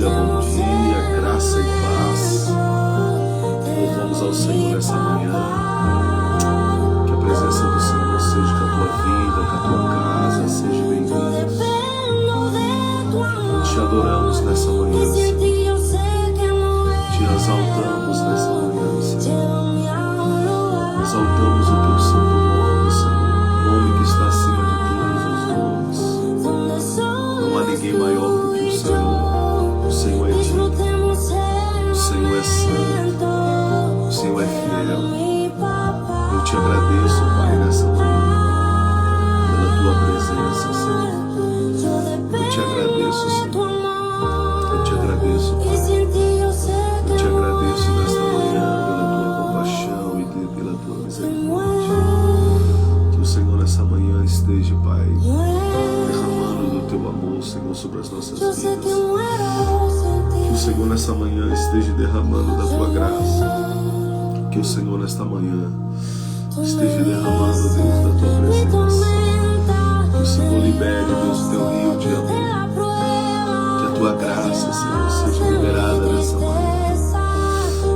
dia, graça e paz. Louvamos ao Senhor essa manhã. Que a presença do Senhor seja com a tua vida, com a tua casa, seja bem-vinda. Te adoramos nessa manhã, Senhor. Te exaltamos nessa manhã, Senhor. Exaltamos o teu santo nome, Senhor. O nome que está acima de todos os nomes. Não há ninguém maior do que o Senhor. O Senhor é digno. O Senhor é santo. O Senhor é fiel. Eu te agradeço, Pai, nessa manhã, pela tua presença, Senhor. Eu te agradeço, Senhor. Eu te agradeço, Pai. Eu te agradeço nesta manhã pela tua compaixão e pela tua misericórdia. Que o Senhor nessa manhã esteja, Pai, derramando do teu amor, Senhor, sobre as nossas vidas. Que o Senhor nessa manhã esteja derramando da tua graça. Que o Senhor nesta manhã esteja derramando, Deus, da tua presença. Que o Senhor libere, Deus, o teu rio de amor. Que a tua graça, Senhor, seja liberada nessa manhã.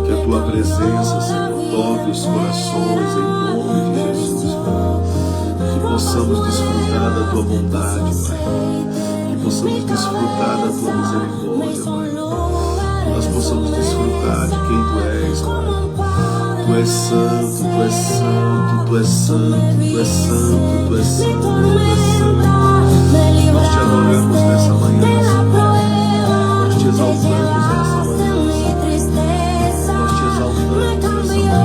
Que a tua presença, Senhor, toque os corações em nome de Jesus, Pai. Que possamos desfrutar da tua bondade, Pai. Que possamos desfrutar da tua misericórdia, Pai. Que nós possamos desfrutar de quem tu és, Pai. Tu és santo, tu és santo, tu és santo, tu és santo, tu és santo, tu és santo. Nós te adoramos nessa manhã, Senhor. Nós te exaltamos nessa manhã, Senhor. Nós te exaltamos nessa manhã.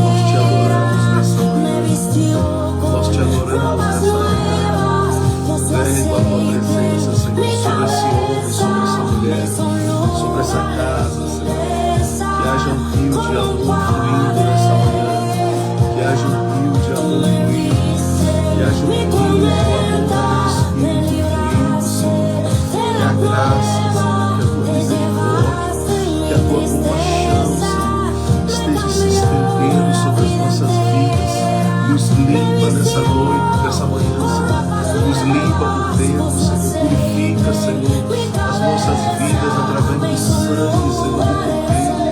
Nós te adoramos nessa manhã. Nós te adoramos nessa manhã. Vem com a tua presença, Senhor, sobre esse homem, sobre essa mulher, sobre essa casa, Senhor. Que haja um rio de amor fluindo nessa manhã. Que haja um rio de amor fluindo. Que haja um rio de amor do Espírito fluindo, Senhor. Que a graça, Senhor, que a tua misericórdia, que a tua compaixão, Senhor, esteja se estendendo sobre as nossas vidas. Nos limpa nessa noite, nessa manhã, Senhor. Nos limpa por dentro, Senhor. Purifica, Senhor, as nossas vidas através do sangue, Senhor, do Cordeiro.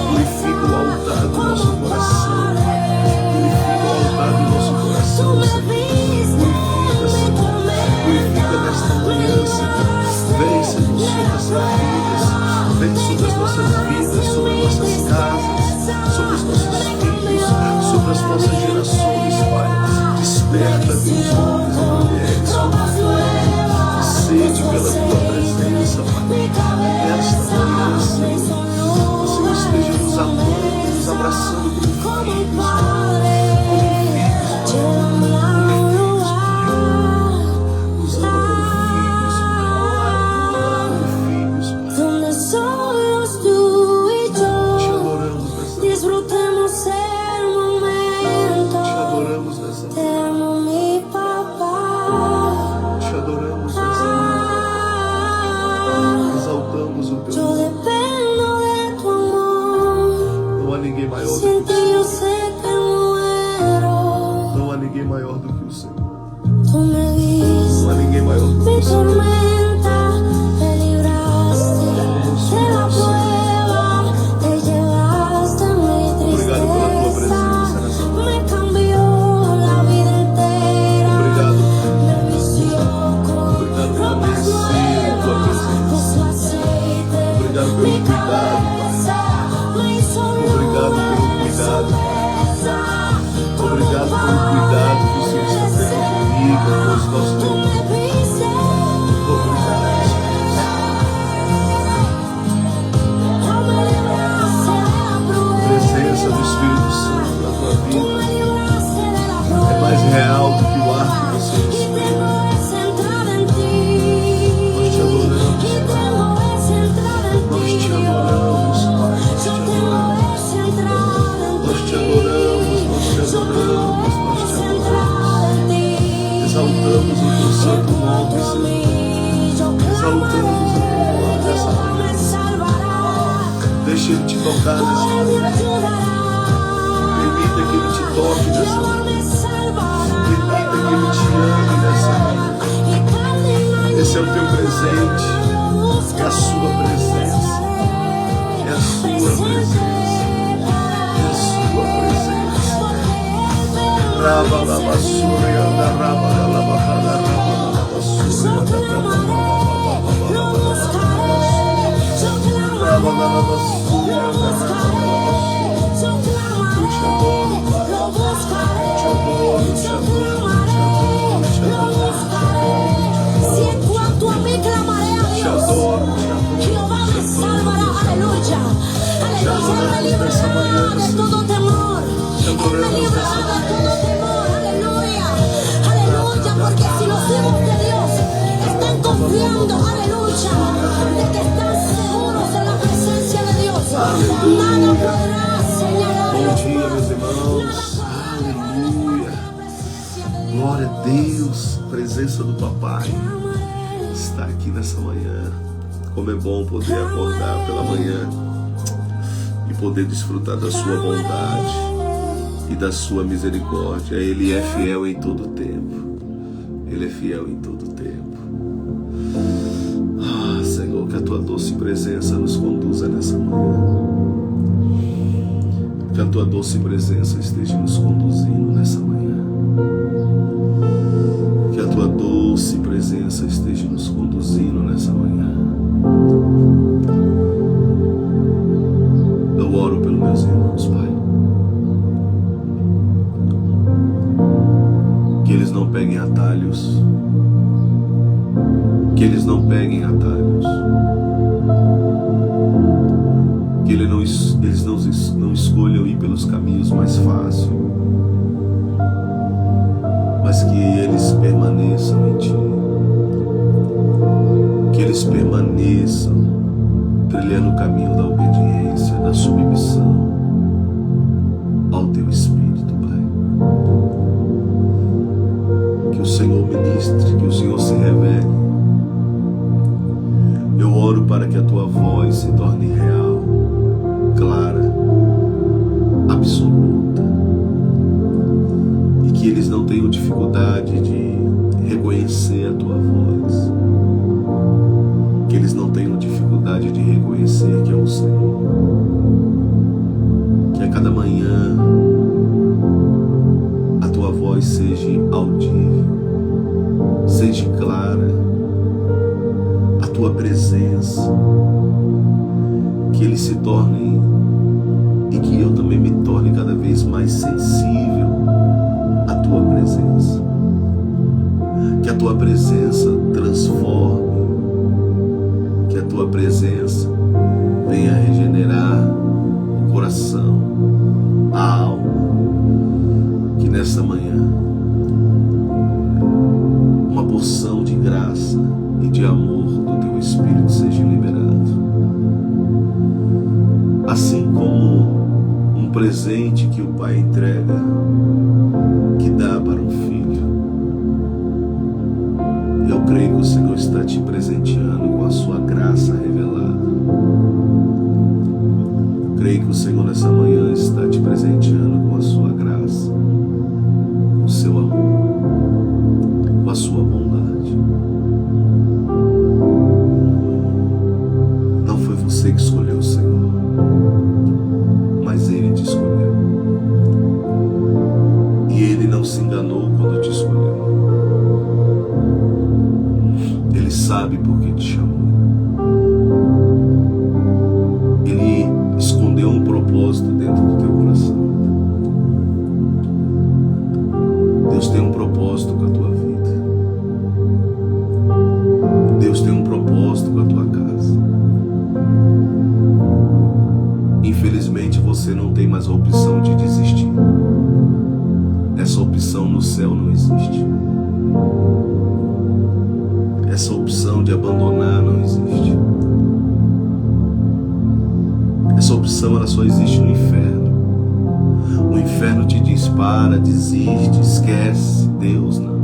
Purifica o altar do nosso coração. Purifica o altar do nosso coração, Senhor. Purifica, Senhor. Purifica nesta manhã, Senhor. Vem, Senhor, sobre essas vidas. Vem sobre as nossas vidas, sobre as nossas casas, sobre os nossos filhos, sobre as nossas gerações, Pai. Desperta, Deus, homens e mulheres com fome e sede pela tua presença, Pai. Nesta manhã, Senhor, o Senhor esteja nos amando, nos abraçando como filhos, Pai. Como filhos, Pai. Nos ama como filhos, Pai. Como filhos, Pai. Te adoramos nessa manhã. Te adoramos nessa manhã. Te adoramos nessa manhã. Exaltamos o teu nome. Não há ninguém maior do que o Senhor. Não há ninguém maior do que o Senhor. Não há ninguém maior do que o Senhor. Obrigado pela tua presença nessa manhã. Obrigado. Obrigado por merecer a tua presença. Obrigado pelo cuidado, Pai. Obrigado pelo cuidado. Obrigado pelo cuidado que o Senhor está tendo comigo, com os nossos irmãos. Obrigado, Jesus. A presença do Espírito Santo na tua vida é mais real do que o ar que você respira. Nós te adoramos, Pai. Nós te adoramos, Pai. Nós te adoramos, nós te adoramos, nós te adoramos. Exaltamos o teu santo nome, Senhor. Exaltamos o teu nome nessa manhã. Deixa Ele te tocar nessa manhã. Permita que Ele te toque nessa manhã. Permita que Ele te ame nessa manhã. Esse é o teu presente. É a sua Glória a Deus, a presença do Papai está aqui nessa manhã. Como é bom poder acordar pela manhã e poder desfrutar da sua bondade e da sua misericórdia. Ele é fiel em todo o tempo. Ele é fiel em todo o tempo. Ah, Senhor, que a tua doce presença nos conduza nessa manhã. Que a tua doce presença esteja nos conduzindo nessa manhã. Que a tua doce presença esteja nos conduzindo nessa manhã. Eu oro pelos meus irmãos, Pai. Que eles não peguem atalhos. Que eles não peguem atalhos. Que eles não escolham ir pelos caminhos mais fáceis, mas que eles permaneçam em Ti. Que eles permaneçam trilhando o caminho da obediência, da submissão ao Teu Espírito, Pai. Que o Senhor ministre, que o Senhor se revele. Eu oro para que a Tua voz se torne real, clara, absoluta, e que eles não tenham dificuldade de reconhecer a Tua voz, que eles não tenham dificuldade de reconhecer que é o Senhor, que a cada manhã a Tua voz seja audível, seja clara, a Tua presença, que eles se tornem e que eu também me torne cada vez mais sensível à Tua presença. Que a Tua presença transforme, que a Tua presença venha regenerar o coração, a alma. Que nessa manhã uma porção de graça e de amor do Teu Espírito seja liberado. Assim como um presente que o pai entrega, que dá para um filho, eu creio que o Senhor está te presenteando com a sua graça revelada. Eu creio que o Senhor nessa manhã está te presenteando com a sua graça, com o seu amor, com a sua bondade. Não foi você que escolheu o Senhor, mas Ele te escolheu. E Ele não se enganou quando te escolheu. Ele sabe por que te chamou. Ele escondeu um propósito dentro do teu coração. Deus tem um propósito com a tua vida. Deus tem um propósito com a tua casa. Infelizmente você não tem mais a opção de desistir. Essa opção no céu não existe. Essa opção de abandonar não existe. Essa opção ela só existe no inferno. O inferno te diz: para, desiste, esquece. Deus não.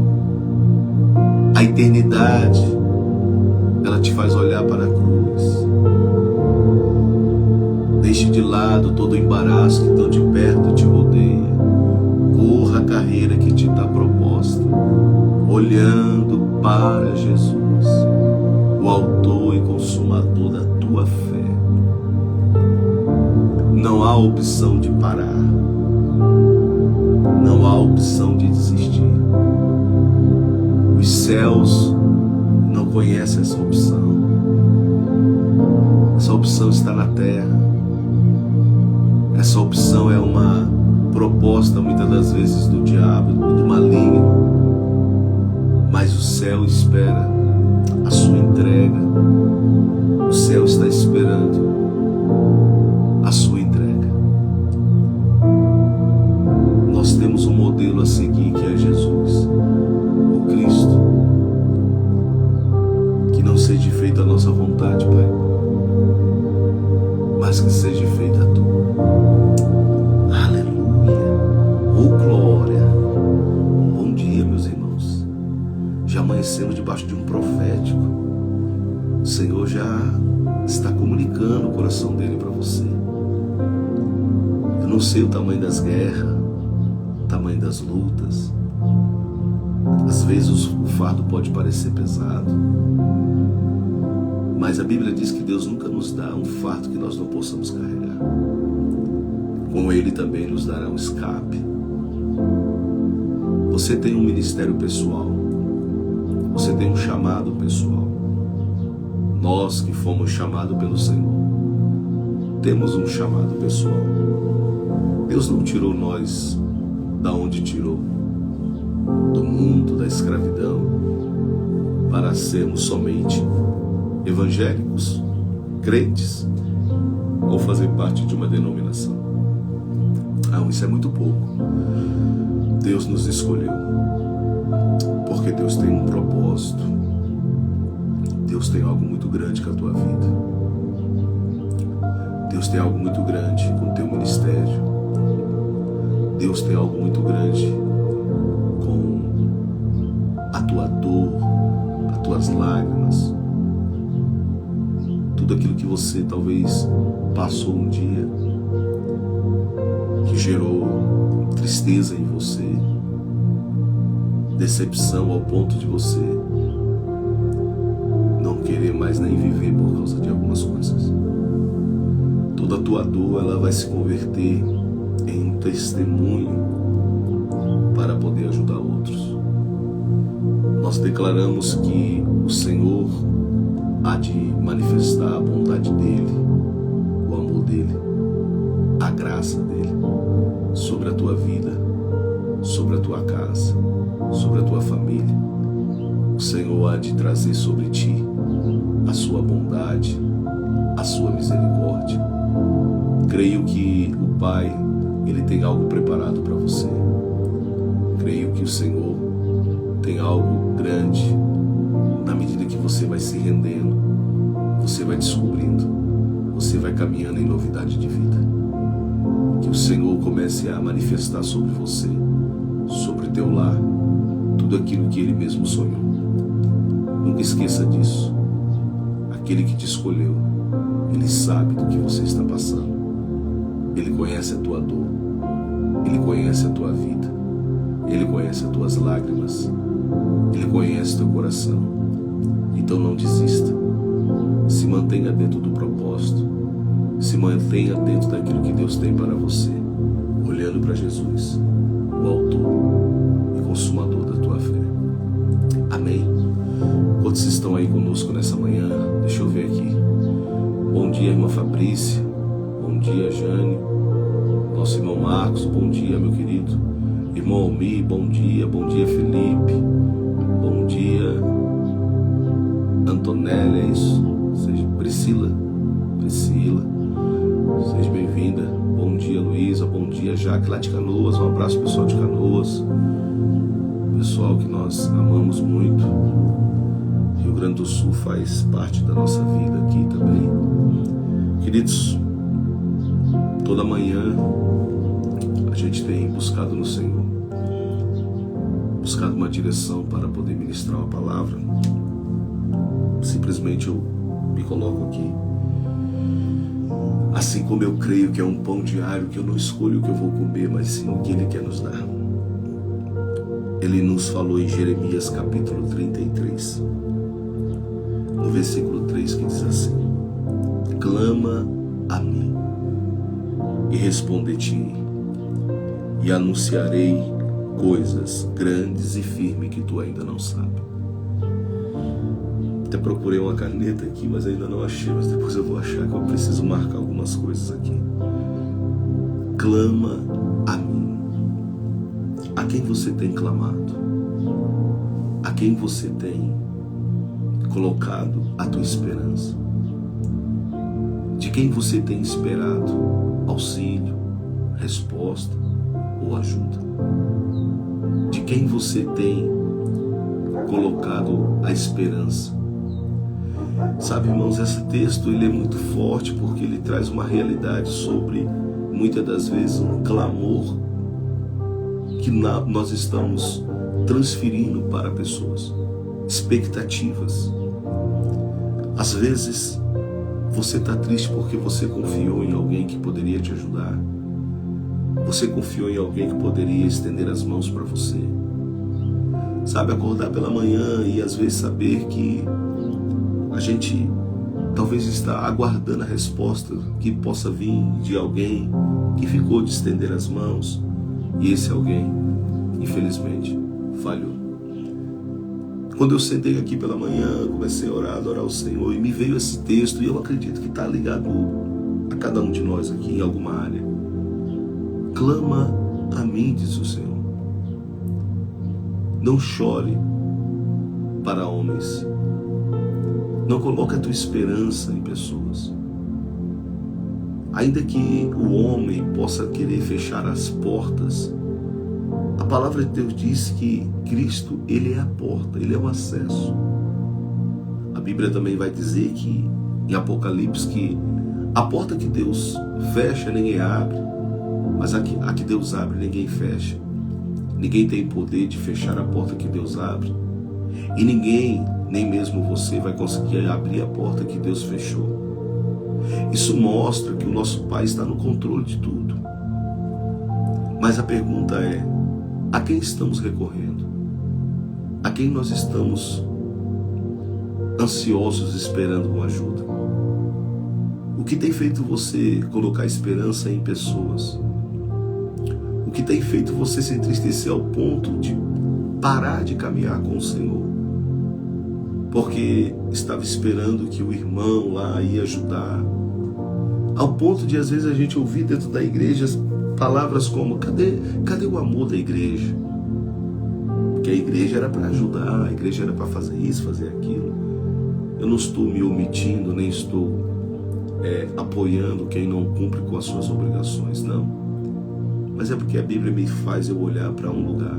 A eternidade ela te faz olhar para a cruz. Deixe de lado todo o embaraço que tão de perto te rodeia. Corra a carreira que te está proposta, olhando para Jesus, o autor e consumador da tua fé. Não há opção de parar. Não há opção de desistir. Os céus não conhecem essa opção. Essa opção está na terra. Essa opção é uma proposta muitas das vezes do diabo, do maligno. Mas o céu espera a sua entrega. O céu está esperando a sua entrega. Nós temos um modelo a seguir, que é Jesus, o Cristo. Que não seja feita a nossa vontade, Pai, mas que seja feita a tua. Aleluia. Oh, glória. Bom dia, meus irmãos. Já amanhecemos debaixo de um profético. O Senhor já está comunicando o coração dele para você. Eu não sei o tamanho das guerras, o tamanho das lutas. Às vezes o fardo pode parecer pesado, mas a Bíblia diz que Deus nunca nos dá um fardo que nós não possamos carregar. Com Ele também nos dará um escape. Você tem um ministério pessoal. Você tem um chamado pessoal. Nós que fomos chamados pelo Senhor, temos um chamado pessoal. Deus não tirou nós da onde tirou, do mundo da escravidão, para sermos somente evangélicos, crentes, ou fazer parte de uma denominação. Não, isso é muito pouco. Deus nos escolheu, porque Deus tem um propósito. Deus tem algo muito grande com a tua vida. Deus tem algo muito grande com o teu ministério. Deus tem algo muito grande com a tua dor, as tuas lágrimas, tudo aquilo que você talvez passou um dia, que gerou tristeza em você, decepção ao ponto de você não querer mais nem viver por causa de algumas coisas. Toda a tua dor, ela vai se converter em um testemunho para poder ajudar outros. Nós declaramos que o Senhor há de manifestar a bondade dEle, o amor dEle, a graça dEle sobre a tua vida, sobre a tua casa, sobre a tua família. O Senhor há de trazer sobre ti a sua bondade, a sua misericórdia. Creio que o Pai, Ele tem algo preparado para você. Creio que o Senhor tem algo grande. Na medida que você vai se rendendo, você vai descobrindo, você vai caminhando em novidade de vida. Que o Senhor comece a manifestar sobre você, sobre teu lar, tudo aquilo que Ele mesmo sonhou. Nunca esqueça disso. Aquele que te escolheu, Ele sabe do que você está passando. Ele conhece a tua dor. Ele conhece a tua vida. Ele conhece as tuas lágrimas. Ele conhece teu coração. Então não desista. Se mantenha dentro do propósito. Se mantenha dentro daquilo que Deus tem para você, olhando para Jesus, o autor e consumador da tua fé. Amém? Quantos estão aí conosco nessa manhã? Deixa eu ver aqui. Bom dia, irmã Fabrícia. Bom dia, Jane. Nosso irmão Marcos, bom dia, meu querido. Irmão Almir, bom dia. Bom dia, Felipe. Bom dia, Antonella, é isso? Priscila. Seja bem-vinda. Bom dia, Luísa. Bom dia, Jaque, lá de Canoas. Um abraço, pessoal de Canoas. Pessoal que nós amamos muito. Rio Grande do Sul faz parte da nossa vida aqui também. Queridos, toda manhã a gente tem buscado no Senhor, buscado uma direção para poder ministrar uma palavra. Simplesmente eu me coloco aqui. Assim como eu creio que é um pão diário, que eu não escolho o que eu vou comer, mas sim o que Ele quer nos dar. Ele nos falou em Jeremias capítulo 33, no versículo 3, que diz assim: clama a mim e responder-te-ei, e anunciarei coisas grandes e firmes que tu ainda não sabes. Até procurei uma caneta aqui, mas ainda não achei, mas depois eu vou achar, que eu preciso marcar algumas coisas aqui. Clama a mim. A quem você tem clamado? A quem você tem colocado a tua esperança? De quem você tem esperado auxílio, resposta ou ajuda? De quem você tem colocado a esperança? Sabe, irmãos, esse texto ele é muito forte porque ele traz uma realidade sobre, muitas das vezes, um clamor que nós estamos transferindo para pessoas, expectativas. Às vezes você está triste porque você confiou em alguém que poderia te ajudar. Você confiou em alguém que poderia estender as mãos para você. Sabe, acordar pela manhã e às vezes saber que a gente talvez está aguardando a resposta que possa vir de alguém que ficou de estender as mãos, e esse alguém, infelizmente, falhou. Quando eu sentei aqui pela manhã, comecei a orar, adorar o Senhor, e me veio esse texto, e eu acredito que está ligado a cada um de nós aqui em alguma área. Clama a mim, diz o Senhor. Não chore para homens. Não coloque a tua esperança em pessoas. Ainda que o homem possa querer fechar as portas, a palavra de Deus diz que Cristo, Ele é a porta, Ele é o acesso. A Bíblia também vai dizer que, em Apocalipse, que a porta que Deus fecha, ninguém abre, mas a que Deus abre, ninguém fecha. Ninguém tem poder de fechar a porta que Deus abre. E ninguém, nem mesmo você, vai conseguir abrir a porta que Deus fechou. Isso mostra que o nosso Pai está no controle de tudo. Mas a pergunta é: a quem estamos recorrendo? A quem nós estamos ansiosos esperando uma ajuda? O que tem feito você colocar esperança em pessoas? O que tem feito você se entristecer ao ponto de parar de caminhar com o Senhor? Porque estava esperando que o irmão lá ia ajudar. Ao ponto de às vezes a gente ouvir dentro da igreja palavras como: cadê o amor da igreja? Porque a igreja era para ajudar, a igreja era para fazer isso, fazer aquilo. Eu não estou me omitindo, nem estou apoiando quem não cumpre com as suas obrigações, não. Mas é porque a Bíblia me faz eu olhar para um lugar.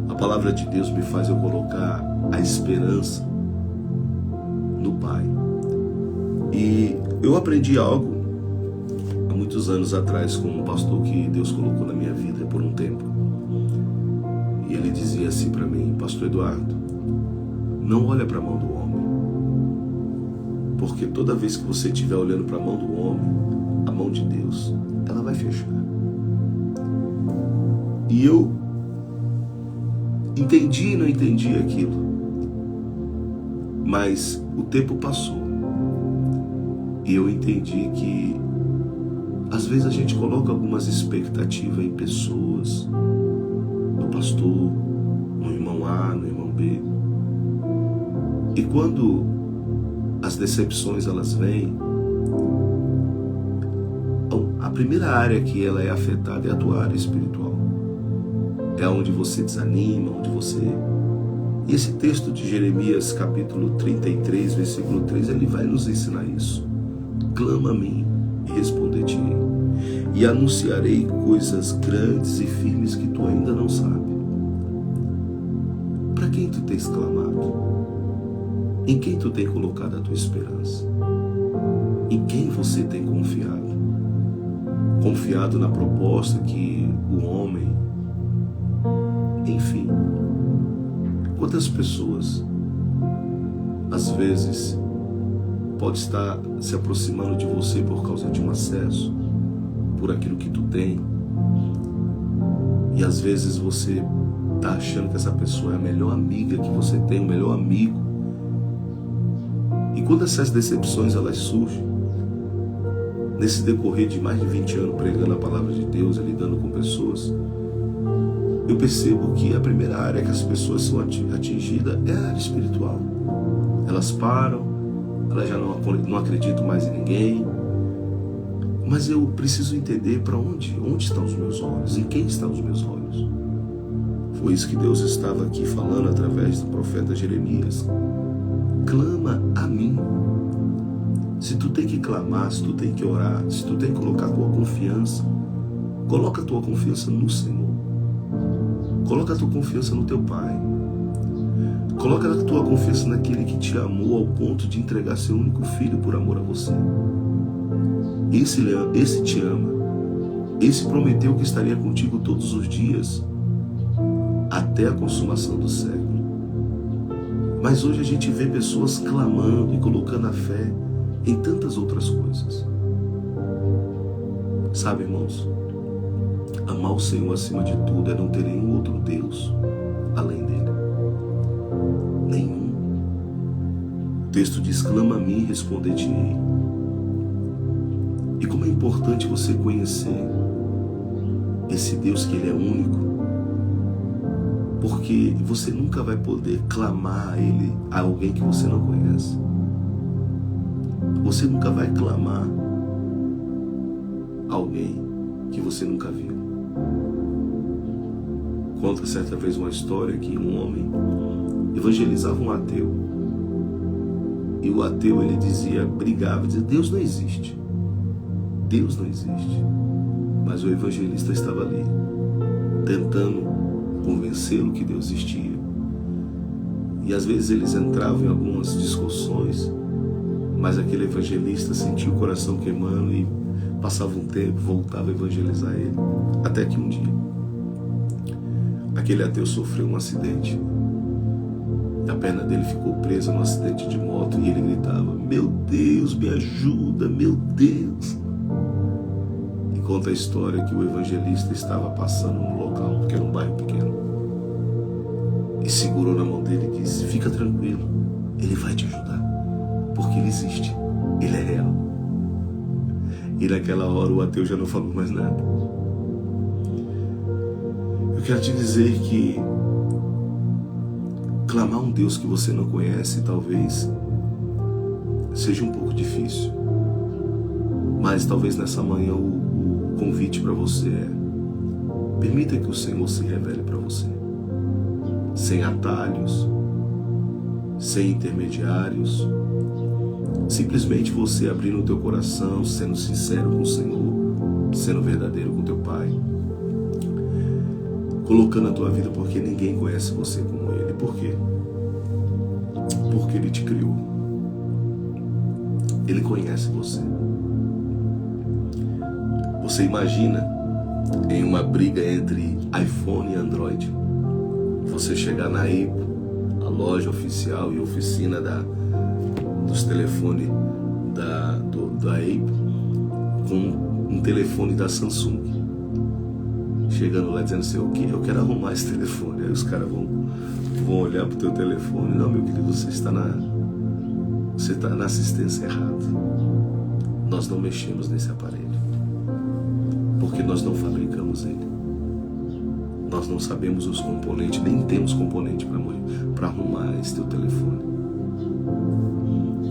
A palavra de Deus me faz eu colocar a esperança no Pai. E eu aprendi algo há muitos anos atrás com um pastor que Deus colocou na minha vida por um tempo. E ele dizia assim para mim: Pastor Eduardo, não olha para a mão do homem, porque toda vez que você estiver olhando para a mão do homem, a mão de Deus, ela vai fechar. E eu entendi e não entendi aquilo, mas o tempo passou e eu entendi que às vezes a gente coloca algumas expectativas em pessoas, no pastor, no irmão A, no irmão B, e quando as decepções elas vêm, a primeira área que ela é afetada é a tua área espiritual. É onde você desanima, onde você... E esse texto de Jeremias, capítulo 33, versículo 3, ele vai nos ensinar isso. Clama a mim e responder-te-ei, e anunciarei coisas grandes e firmes que tu ainda não sabe. Para quem tu tens clamado? Em quem tu tem colocado a tua esperança? Em quem você tem confiado? Confiado na proposta que o homem... Enfim, quantas pessoas às vezes pode estar se aproximando de você por causa de um acesso, por aquilo que tu tem, e às vezes você está achando que essa pessoa é a melhor amiga que você tem, o melhor amigo, e quando essas decepções elas surgem, nesse decorrer de mais de 20 anos pregando a palavra de Deus e lidando com pessoas, eu percebo que a primeira área que as pessoas são atingidas é a área espiritual. Elas param, elas já não acreditam mais em ninguém. Mas eu preciso entender para onde estão os meus olhos, em quem estão os meus olhos. Foi isso que Deus estava aqui falando através do profeta Jeremias. Clama a mim. Se tu tem que clamar, se tu tem que orar, se tu tem que colocar a tua confiança, coloca a tua confiança no Senhor. Coloca a tua confiança no teu Pai. Coloca a tua confiança naquele que te amou ao ponto de entregar seu único filho por amor a você. Esse te ama. Esse prometeu que estaria contigo todos os dias, até a consumação do século. Mas hoje a gente vê pessoas clamando e colocando a fé em tantas outras coisas. Sabe, irmãos, amar o Senhor acima de tudo é não ter nenhum outro Deus além dele. Nenhum. O texto diz: clama a mim e responder-te-ei. E como é importante você conhecer esse Deus, que Ele é único, porque você nunca vai poder clamar a Ele, a alguém que você não conhece. Você nunca vai clamar a alguém que você nunca viu. Conta certa vez uma história que um homem evangelizava um ateu. E o ateu, ele brigava, dizia: Deus não existe. Deus não existe. Mas o evangelista estava ali, tentando convencê-lo que Deus existia. E às vezes eles entravam em algumas discussões, mas aquele evangelista sentia o coração queimando e passava um tempo, voltava a evangelizar ele. Até que um dia, aquele ateu sofreu um acidente. A perna dele ficou presa no acidente de moto e ele gritava: meu Deus, me ajuda, meu Deus. E conta a história que o evangelista estava passando no local, porque era um bairro pequeno, e segurou na mão dele e disse: fica tranquilo, ele vai te ajudar, porque ele existe, ele é real. E naquela hora o ateu já não falou mais nada. Eu quero te dizer que clamar um Deus que você não conhece talvez seja um pouco difícil, mas talvez nessa manhã o convite para você é: permita que o Senhor se revele para você, sem atalhos, sem intermediários, simplesmente você abrindo o teu coração, sendo sincero com o Senhor, sendo verdadeiro com teu Pai, colocando a tua vida, porque ninguém conhece você como Ele. Por quê? Porque Ele te criou. Ele conhece você. Você imagina em uma briga entre iPhone e Android, você chegar na Apple, a loja oficial e oficina dos telefones da Apple, com um telefone da Samsung, chegando lá dizendo assim: ok, eu quero arrumar esse telefone. Aí os caras vão olhar pro teu telefone: não, meu querido, você está na assistência errada. Nós não mexemos nesse aparelho, porque nós não fabricamos ele. Nós não sabemos os componentes, nem temos componente para arrumar esse teu telefone.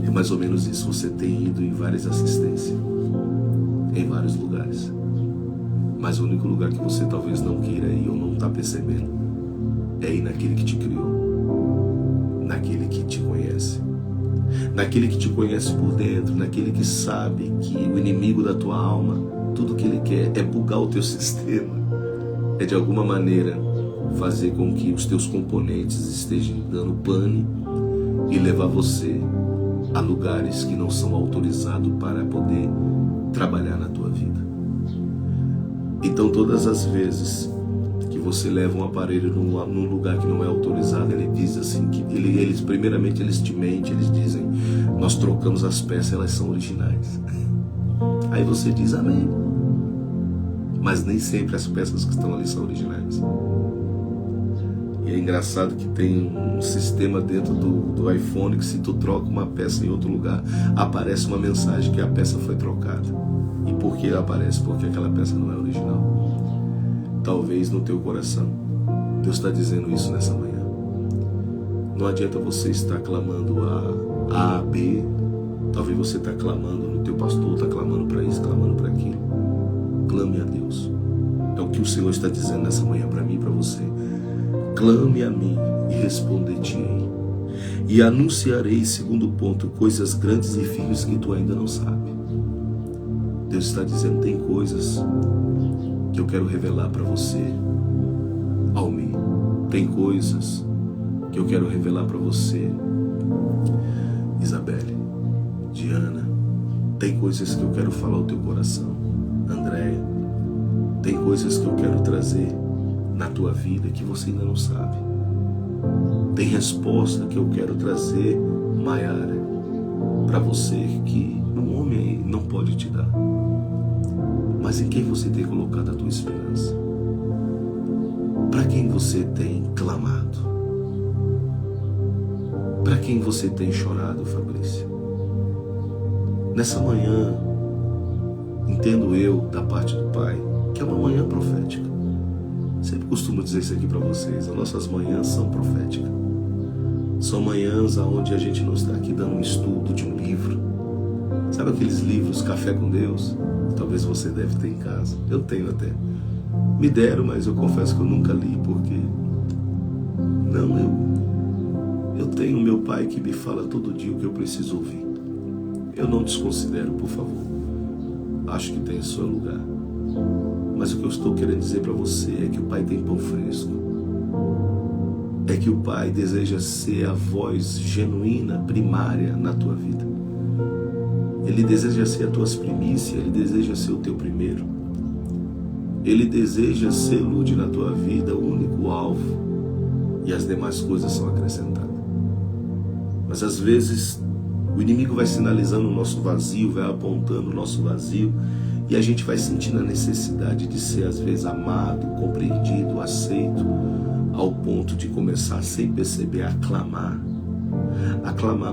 É mais ou menos isso. Você tem ido em várias assistências, em vários lugares, mas o único lugar que você talvez não queira ir ou não está percebendo é ir naquele que te criou, naquele que te conhece, naquele que te conhece por dentro, naquele que sabe que o inimigo da tua alma, tudo que ele quer é bugar o teu sistema, é de alguma maneira fazer com que os teus componentes estejam dando pane e levar você a lugares que não são autorizados para poder trabalhar na tua vida. Então todas as vezes que você leva um aparelho num lugar que não é autorizado, ele diz assim que primeiramente eles te mentem, eles dizem: nós trocamos as peças, elas são originais. Aí você diz amém, mas nem sempre as peças que estão ali são originais. E é engraçado que tem um sistema dentro do iPhone que, se tu troca uma peça em outro lugar, aparece uma mensagem que a peça foi trocada. E por que aparece? Porque aquela peça não é original. Talvez no teu coração Deus está dizendo isso nessa manhã. Não adianta você estar clamando a B. Talvez você está clamando no teu pastor, está clamando para isso, clamando para aquilo. Clame a Deus. É o que o Senhor está dizendo nessa manhã para mim e para você. Clame a mim e responder-te-ei. E anunciarei, segundo ponto, coisas grandes e firmes que tu ainda não sabe. Deus está dizendo, tem coisas que eu quero revelar para você, Almir. Tem coisas que eu quero revelar para você, Isabelle, Diana. Tem coisas que eu quero falar ao teu coração, Andréia. Tem coisas que eu quero trazer na tua vida que você ainda não sabe. Tem resposta que eu quero trazer, Maiara, para você que um homem aí não pode te dar. Mas em quem você tem colocado a tua esperança? Para quem você tem clamado? Para quem você tem chorado, Fabrícia? Nessa manhã, entendo eu, da parte do Pai, que é uma manhã profética. Sempre costumo dizer isso aqui para vocês. As nossas manhãs são proféticas. São manhãs onde a gente não está aqui dando um estudo de um livro. Sabe aqueles livros Café com Deus? Talvez você deve ter em casa. Eu tenho até. Me deram, mas eu confesso que eu nunca li, porque... Eu tenho meu Pai que me fala todo dia o que eu preciso ouvir. Eu não desconsidero, por favor. Acho que tem seu lugar. Mas o que eu estou querendo dizer para você é que o Pai tem pão fresco. É que o Pai deseja ser a voz genuína, primária na tua vida. Ele deseja ser as tuas primícias, Ele deseja ser o teu primeiro. Ele deseja ser luz na tua vida, o único alvo, e as demais coisas são acrescentadas. Mas às vezes o inimigo vai sinalizando o nosso vazio, vai apontando o nosso vazio, e a gente vai sentindo a necessidade de ser às vezes amado, compreendido, aceito, ao ponto de começar sem perceber a clamar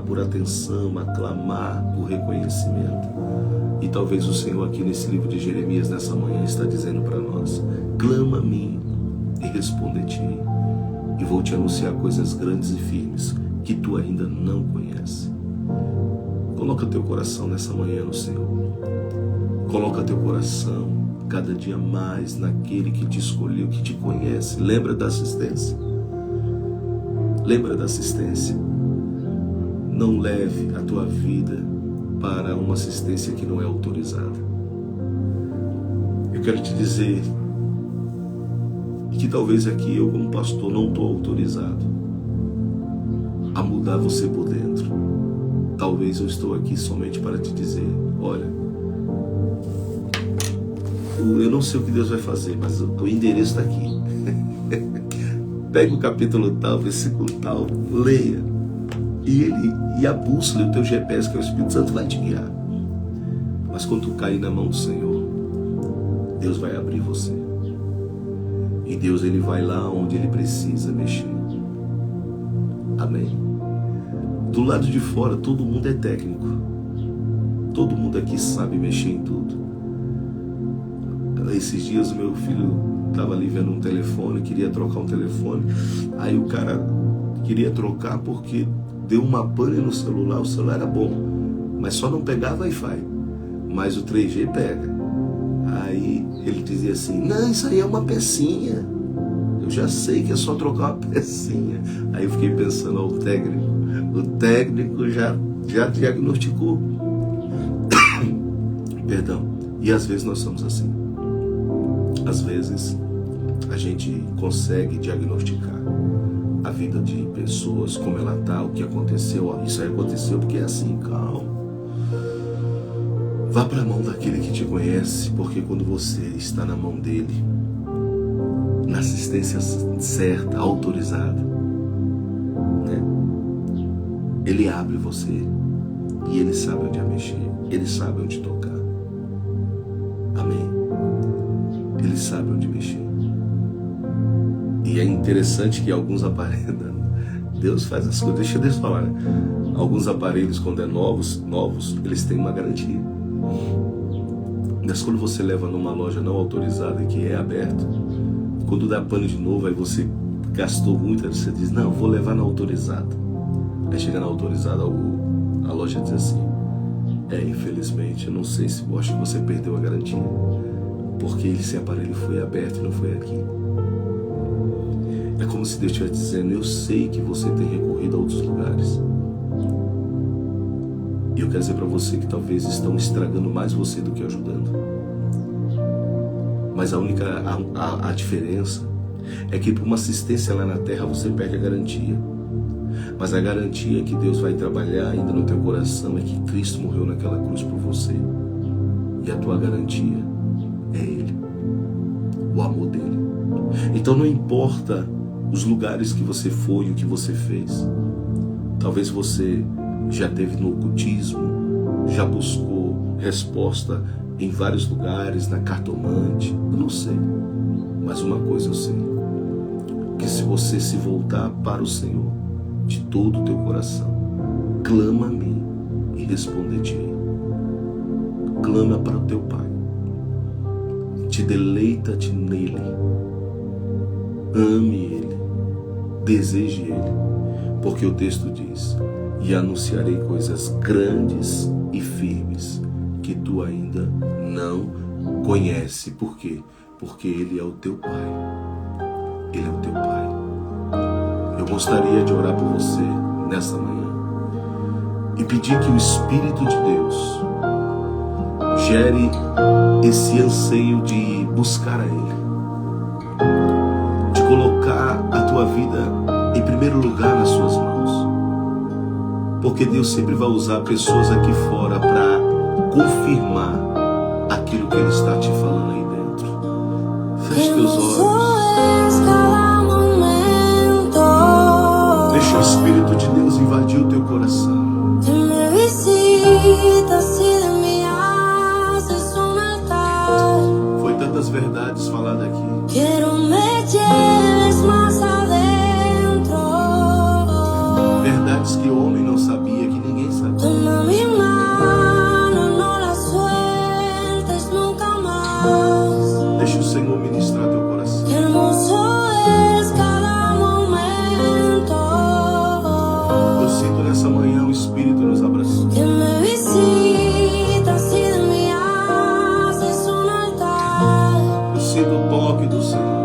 por atenção, a clamar por reconhecimento. E talvez o Senhor aqui nesse livro de Jeremias, nessa manhã, está dizendo para nós: clama a mim e responde-te, e vou te anunciar coisas grandes e firmes que tu ainda não conheces. Coloca teu coração nessa manhã no Senhor. Coloca teu coração cada dia mais naquele que te escolheu, que te conhece. Lembra da assistência. Lembra da assistência. Não leve a tua vida para uma assistência que não é autorizada. Eu quero te dizer que talvez aqui eu, como pastor, não estou autorizado a mudar você por dentro. Talvez eu estou aqui somente para te dizer: olha, eu não sei o que Deus vai fazer, mas o endereço está aqui. Pega o capítulo tal, versículo tal, leia. E a bússola, o teu GPS, que é o Espírito Santo, vai te guiar. Mas quando tu cair na mão do Senhor, Deus vai abrir você. E Deus, Ele vai lá onde Ele precisa mexer. Amém? Do lado de fora, todo mundo é técnico. Todo mundo aqui sabe mexer em tudo. Esses dias o meu filho estava ali vendo um telefone, queria trocar um telefone. Aí o cara queria trocar porque deu uma pane no celular. O celular era bom, mas só não pegava Wi-Fi. Mas o 3G pega. Aí ele dizia assim: não, isso aí é uma pecinha. Eu já sei que é só trocar uma pecinha. Aí eu fiquei pensando: o técnico já diagnosticou. Perdão. E às vezes nós somos assim. Às vezes a gente consegue diagnosticar a vida de pessoas, como ela está, o que aconteceu. Isso aí aconteceu porque é assim. Calma. Vá para a mão daquele que te conhece, porque quando você está na mão dele, na assistência certa, autorizada, né? Ele abre você e ele sabe onde mexer, ele sabe onde tocar. Amém? Ele sabe onde mexer. E é interessante que alguns aparelhos, Deus faz as coisas, deixa eu falar, né? Alguns aparelhos, quando é novos, eles têm uma garantia. Mas quando você leva numa loja não autorizada, que é aberto, quando dá pane de novo, aí você gastou muito, aí você diz, não, vou levar na autorizada. Aí chega na autorizada, a loja diz assim, infelizmente, eu não sei se eu acho que você perdeu a garantia, porque esse aparelho foi aberto e não foi aqui. É como se Deus estivesse dizendo, eu sei que você tem recorrido a outros lugares. E eu quero dizer para você que talvez estão estragando mais você do que ajudando. Mas a diferença é que por uma assistência lá na terra você perde a garantia. Mas a garantia que Deus vai trabalhar ainda no teu coração é que Cristo morreu naquela cruz por você. E a tua garantia é Ele, o amor dele. Então não importa os lugares que você foi, o que você fez. Talvez você já esteve no ocultismo, já buscou resposta em vários lugares, na cartomante, eu não sei. Mas uma coisa eu sei, que se você se voltar para o Senhor de todo o teu coração, clama a mim e responder-te-ei. Clama para o teu Pai, te deleita-te nele, ame Ele, deseje Ele, porque o texto diz, e anunciarei coisas grandes e firmes que tu ainda não conhece. Por quê? Porque Ele é o teu Pai. Ele é o teu Pai. Eu gostaria de orar por você nessa manhã e pedir que o Espírito de Deus gere esse anseio de buscar a Ele, de colocar a tua vida em primeiro lugar nas suas mãos, porque Deus sempre vai usar pessoas aqui fora para confirmar aquilo que Ele está te falando aí dentro. Feche teus olhos. Deixa o Espírito de Deus invadir o teu coração. Foi tantas verdades faladas aqui. Verdades que o homem não sabia, que ninguém sabia. Deixa o Senhor ministrar teu coração. Eu sinto nessa manhã o Espírito nos abraçando. Eu sinto o toque do Senhor.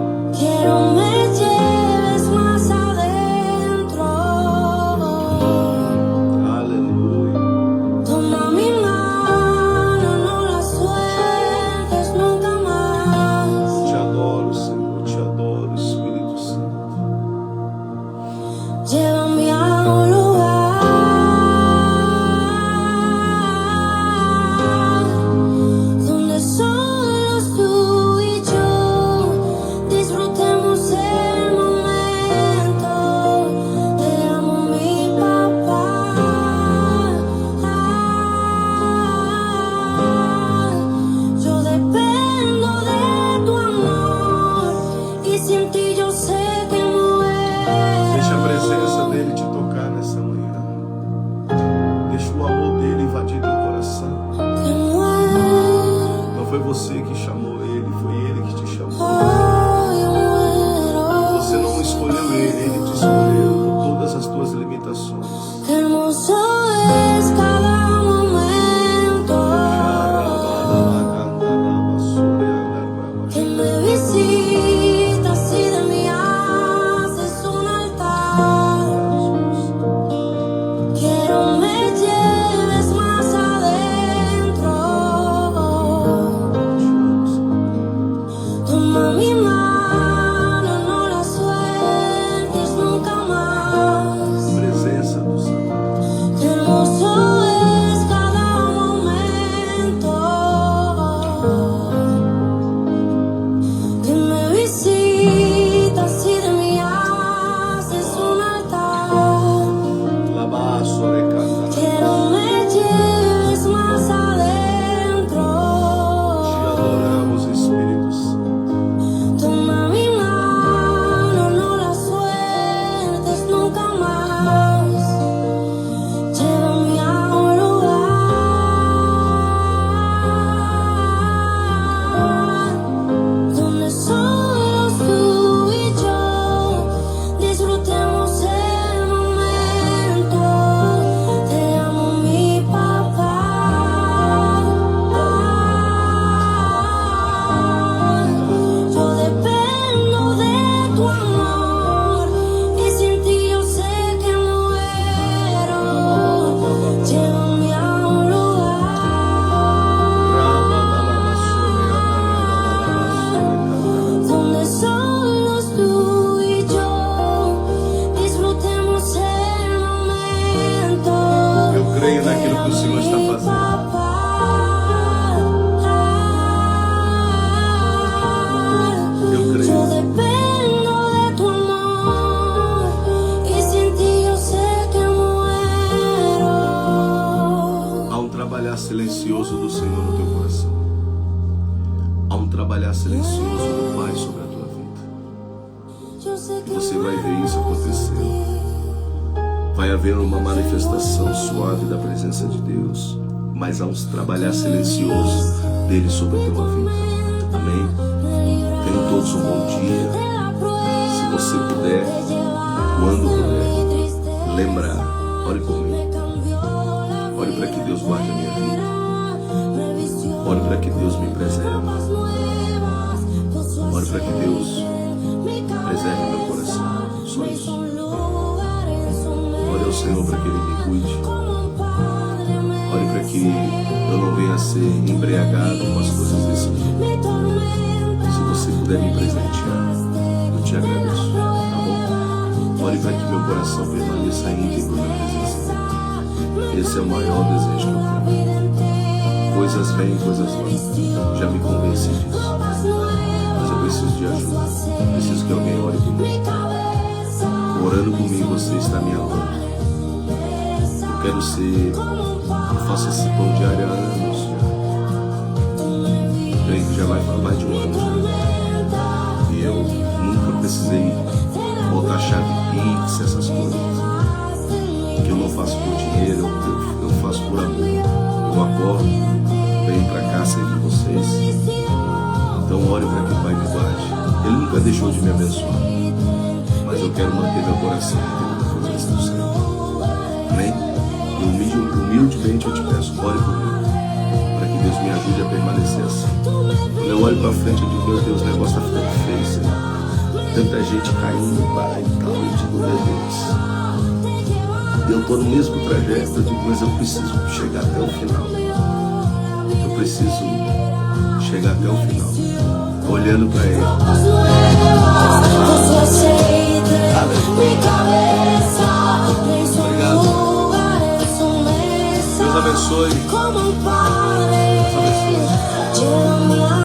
fazer. Eu creio. Há um trabalhar silencioso do Senhor no teu coração. Há um trabalhar silencioso do Pai sobre a tua vida. E você vai ver isso acontecendo. Vai haver uma manifestação suave da presença de Deus, mas há um trabalhar silencioso dele sobre a tua vida. Amém? Tenham todos um bom dia. Se você puder, quando puder, lembrar, ore por mim. Ore para que Deus guarde a minha vida. Ore para que Deus me preserve. Ore para que Deus preserve meu coração. Só isso. Ore ao Senhor para que Ele me cuide. Ore para que eu não venha a ser embriagado com as coisas desse mundo. Se você puder me presentear, eu te agradeço. Tá bom? Ore para que meu coração permaneça íntegro na presença dele. Esse é o maior desejo que eu tenho. Coisas vêm, coisas vão. Já me convenci disso. Mas eu preciso de ajuda. Preciso que alguém ore por mim. Orando por mim, você está me amando. Eu quero ser. Eu faço esse pão diário há anos já. Creio que já vai para mais de um ano já. E eu nunca precisei botar chave Pix, essas coisas. Que eu não faço por dinheiro, eu faço por amor. Eu acordo, venho para cá servir vocês. Então ore para que o Pai me guarde. Ele nunca deixou de me abençoar, mas eu quero manter meu coração na presença do Senhor. Amém? E humildemente eu te peço, ore por mim, para que Deus me ajude a permanecer assim. Quando eu olho para frente, eu digo, meu Deus, o negócio está ficando feio, Senhor. Tanta gente caindo e tal, eu digo, meu Deus. Eu estou no mesmo trajeto, eu digo, mas eu preciso chegar até o final. Eu preciso chegar até o final, olhando para Ele. Obrigado. Deus abençoe. Deus abençoe.